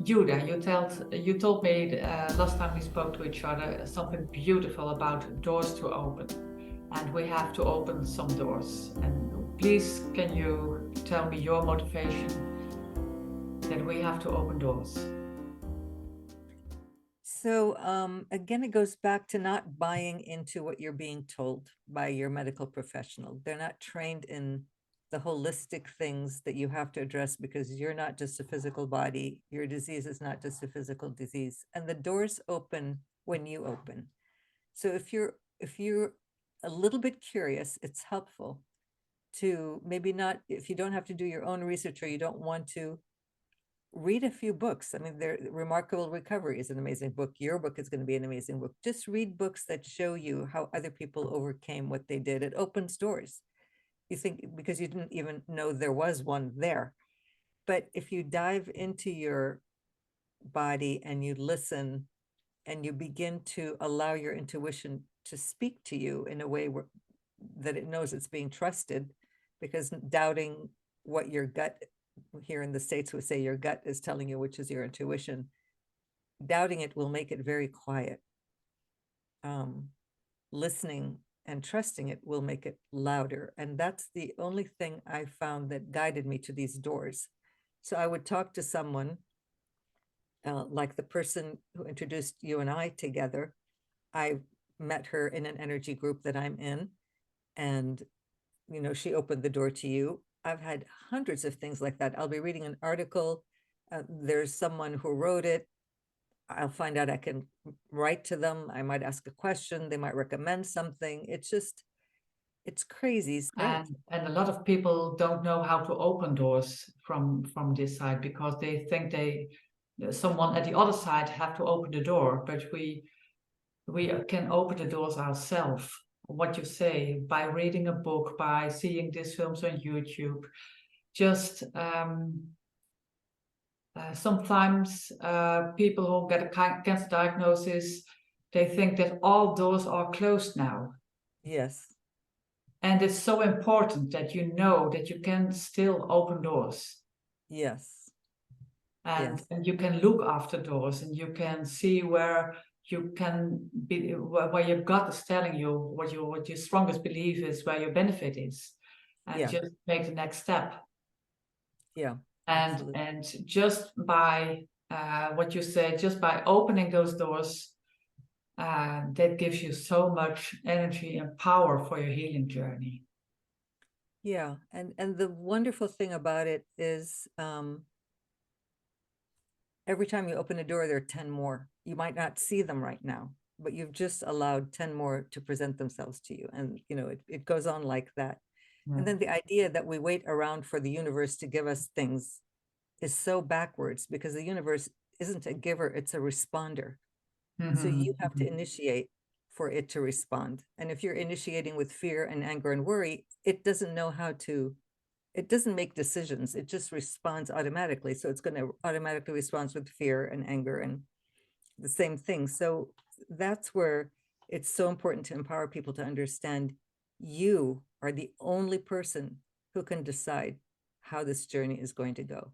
You told me last time we spoke to each other something beautiful about doors to open, and we have to open some doors. And please, can you tell me your motivation that we have to open doors? So again, it goes back to not buying into what you're being told by your medical professional. They're not trained in the holistic things that you have to address because you're not just a physical body. Your disease is not just a physical disease. And the doors open when you open. So if you're a little bit curious, it's helpful to maybe not, if you don't have to do your own research or you don't want to, read a few books. I mean, Remarkable Recovery is an amazing book. Your book is going to be an amazing book. Just read books that show you how other people overcame what they did. It opens doors. You think because you didn't even know there was one there. But if you dive into your body and you listen and you begin to allow your intuition to speak to you in a way that it knows it's being trusted, because doubting what your gut, here in the States would say your gut is telling you, which is your intuition, doubting it will make it very quiet. Listening and trusting it will make it louder. And that's the only thing I found that guided me to these doors. So I would talk to someone like the person who introduced you and I together. I met her in an energy group that I'm in, and she opened the door to you. I've had hundreds of things like that. I'll be reading an article. There's someone who wrote it. I'll find out I can write to them. I might ask a question. They might recommend something. It's crazy. And a lot of people don't know how to open doors from this side because they think someone at the other side have to open the door, but we can open the doors ourselves. What you say, by reading a book, by seeing these films on YouTube, just sometimes people who get a cancer diagnosis, they think that all doors are closed now. Yes, And it's so important that you know that you can still open doors, yes, and, yes, and you can look after doors, and you can see where you can be, where your gut is telling you what your strongest belief is, where your benefit is, and yeah, just take the next step. yeah, And absolutely. and just by what you said, just by opening those doors, that gives you so much energy and power for your healing journey. Yeah, and the wonderful thing about it is every time you open a door, there are 10 more. You might not see them right now, but you've just allowed 10 more to present themselves to you. And, it goes on like that. Yeah. And then the idea that we wait around for the universe to give us things is so backwards because the universe isn't a giver, it's a responder. So you Mhm, have to mhm. initiate for it to respond. And if you're initiating with fear and anger and worry, it doesn't know how to, it doesn't make decisions. It just responds automatically. So it's going to automatically respond with fear and anger and the same thing. So that's where it's so important to empower people to understand you are the only person who can decide how this journey is going to go,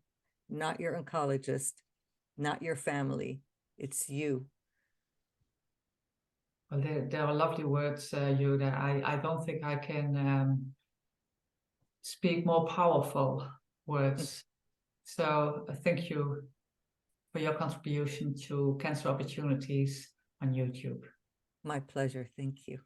not your oncologist, not your family. It's you. Well, there are lovely words, Yoda. I don't think I can speak more powerful words. So thank you for your contribution to cancer opportunities on YouTube. My pleasure. Thank you.